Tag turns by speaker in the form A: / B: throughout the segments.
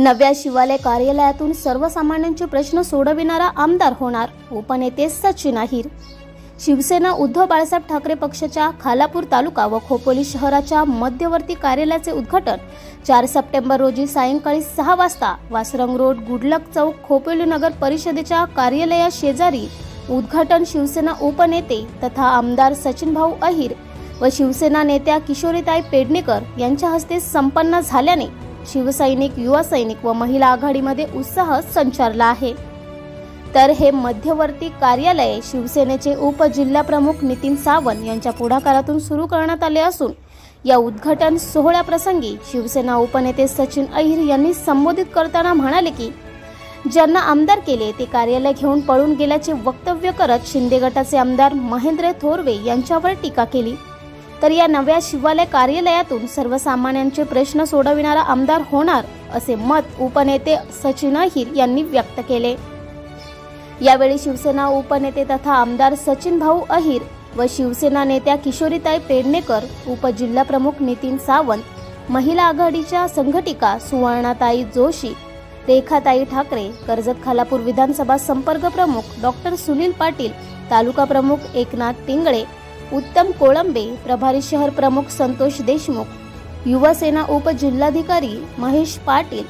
A: नव्या शिवालय कार्यालयातून सर्वसामान्यांचे प्रश्न सोडविणारा आमदार होणार उपनेते सचिन अहिर। शिवसेना उद्धव बाळासाहेब ठाकरे पक्षाच्या खालापूर तालुका व खोपोली शहराच्या मध्यवर्ती कार्यालयाचे उद्घाटन 4 सप्टेंबर रोजी सायंकाळी 6 वाजता वासरंग रोड, गुडलक चौक, खोपोली नगर परिषदेच्या कार्यालया शेजारी उद्घाटन शिवसेना उपनेते तथा आमदार सचिन भाऊ अहिर व शिवसेना नेत्या किशोरीताई पेडणेकर यांच्या हस्ते संपन्न झाल्याने शिवसैनिक, युवा सैनिक व महिला आघाडीमध्ये उत्साह संचारला आहे। तर हे मध्यवर्ती कार्यालय शिवसेनेचे उपजिल्हाप्रमुख नितीन सावंत यांच्या पुढाकारातून सुरू करण्यात आले असून या उद्घाटन सोहळ्याप्रसंगी शिवसेना उपनेते सचिन अहिर यांनी संबोधित करताना म्हणाले की ज्यांना आमदार केले ते कार्यालय घेऊन पळून गेल्याचे वक्तव्य करत शिंदे गटाचे आमदार महेंद्र थोरवे यांच्यावर टीका केली। तर या नव्या शिवालय कार्यालयातून सर्वसामान्यांचे प्रश्न सोडविणारा आमदार होणार असे मत उपनेते सचिन अहिर यांनी व्यक्त केले। यावेळी शिवसेना उपनेते तथा आमदार सचिन भाऊ अहिर व शिवसेना नेत्या किशोरीताई पेडणेकर, उपजिल्हाप्रमुख नितीन सावंत, महिला आघाडीच्या संघटिका सुवर्णाताई जोशी, रेखाताई ठाकरे, कर्जत खालापूर विधानसभा संपर्क प्रमुख डॉक्टर सुनील पाटील, तालुका प्रमुख एकनाथ तिंगळे, उत्तम कोळंबे, प्रभारी शहर प्रमुख संतोष देशमुख, युवा सेना उपजिल्हाधिकारी महेश पाटील,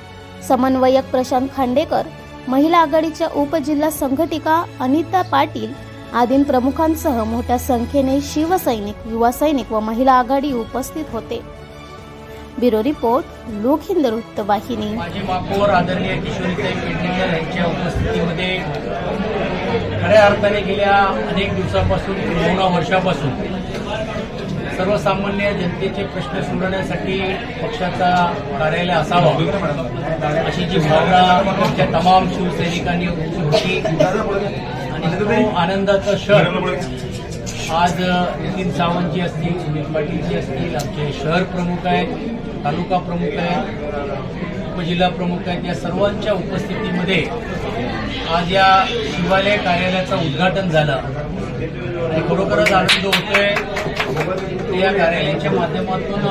A: समन्वयक प्रशांत खांडेकर, महिला आघाडीच्या उपजिल्हा संघटिका अनिता पाटील आदी प्रमुखांसह मोठ्या संख्येने शिवसैनिक, युवा सैनिक व महिला आघाडी उपस्थित होते। ब्युरो रिपोर्ट, लोकहिंद वृत्तवाहिनी।
B: माजी महापौर आदरणीय किशोरीताई पेडणेकर यांच्या उपस्थितीमध्ये खऱ्या अर्थाने गेल्या अनेक दिवसापासून, 9 वर्षापासून सर्वसामान्य जनतेचे प्रश्न सोडवण्यासाठी पक्षाचा कार्यालय असावा अशी जी भावना त्यांच्या तमाम शिवसैनिकांनी होती आणि तो आनंदाचा क्षण आज नितीन सावंतजी असतील, सुनील पाटीलजी असतील, आमचे शहर प्रमुख आहेत, तालुका प्रमुख आहेत, उपजिल्हा प्रमुख आहेत, या सर्वांच्या उपस्थितीमध्ये आज या शिवालय कार्यालयाचं उद्घाटन झालं आणि खरोखरच आनंद होतोय। या कार्यालयाच्या माध्यमातून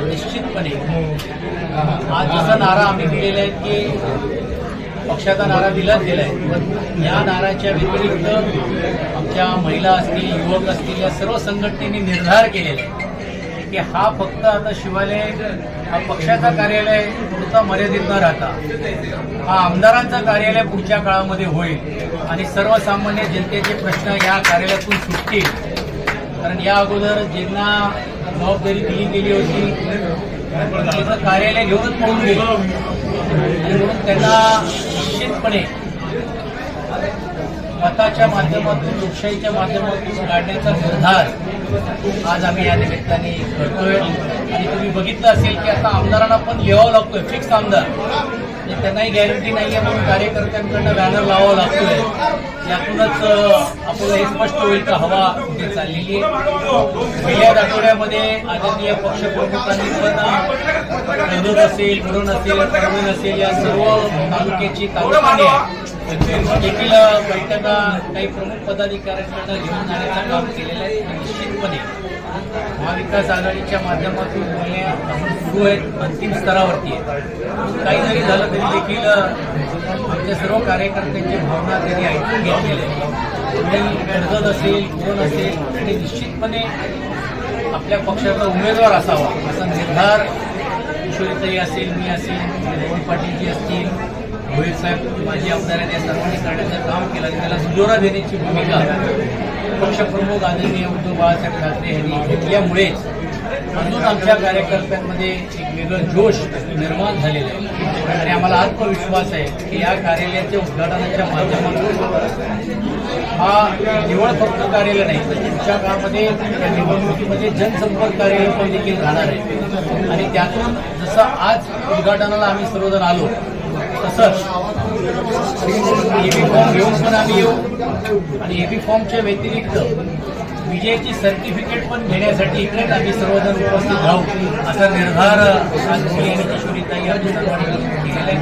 B: निश्चितपणे आज जसा नारा आम्ही दिलेला आहे की पक्षाचा नारा दिलाच गेलाय, पण या नाराच्या व्यतिरिक्त आमच्या महिला असतील, युवक असतील, या सर्व संघटनेने निर्धार केलेला आहे की हा फक्त आता शिवालय हा पक्षाचा कार्यालय पुरता मर्यादित न राहता हा आमदारांचा कार्यालय पुढच्या काळामध्ये होईल आणि सर्वसामान्य जनतेचे प्रश्न या कार्यालयातून सुटतील। कारण या अगोदर ज्यांना जबाबदारी दिली गेली होती त्याचं कार्यालय घेऊनच पळून गेलं आणि म्हणून त्यांना निश्चितपणे मताच्या माध्यमातून, लोकशाहीच्या माध्यमातून काढण्याचा निर्धार आज आम्ही या निमित्ताने करतोय। आणि तुम्ही बघितलं असेल की आता आमदारांना पण लिहावं लागतोय, फिक्स आमदार, म्हणजे त्यांनाही गॅरंटी नाहीये म्हणून कार्यकर्त्यांकडनं बॅनर लावावं लागतोय। यातूनच आपल्याला हे स्पष्ट होईल का हवा कुठे चाललेली आहे। पहिल्याच आठवड्यामध्ये आदरणीय पक्षप्रमुखांनी पण कर्जत असेल, मुरुड असेल, परभणी असेल, या सर्व तालुक्याची तालुकाने देखील बैठका काही प्रमुख पदाधिकाऱ्यांकडे घेऊन जाण्याचं काम केलेलं आहे। निश्चितपणे महाविकास आघाडीच्या माध्यमातून बोलण्या सुरू आहेत, अंतिम स्तरावरती आहे। काही जरी झालं तरी देखील आमच्या सर्व कार्यकर्त्यांची भावना त्यांनी ऐकून घेतलेली आहे। कर्जत असेल, मुरुड असेल, आणि निश्चितपणे आपल्या पक्षाचा उमेदवार असावा असा निर्धार किशोरीताई असेल, मी असेल, मोहन पाटीलजी असतील, भोईर साहेब माजी आमदारांनी या सर्वांनी करण्याचं काम केलं आणि त्याला दुजोरा देण्याची भूमिका पक्षप्रमुख आदरणीय उद्धव बाळासाहेब ठाकरे यांनी घेतल्यामुळेच अजून आमच्या कार्यकर्त्यांमध्ये एक वेगळं जोश निर्माण झालेलं आहे आणि आम्हाला आत्मविश्वास आहे की या कार्यालयाच्या उद्घाटनाच्या माध्यमातून हा केवळ फक्त कार्यालय नाही तर पुढच्या काळामध्ये या निवडणुकीमध्ये जनसंपर्क कार्यालय पण देखील राहणार आहे आणि त्यातून जसं आज उद्घाटनाला आम्ही सर्वजण आलो तसंच एबी फॉर्म घेऊन पण आम्ही येऊ आणि एबी फॉर्मच्या व्यतिरिक्त विजयाची सर्टिफिकेट पण घेण्यासाठी इकडेच आम्ही सर्वजण उपस्थित राहू असा निर्धार आज किशोरीताई यांनी केलेला आहे।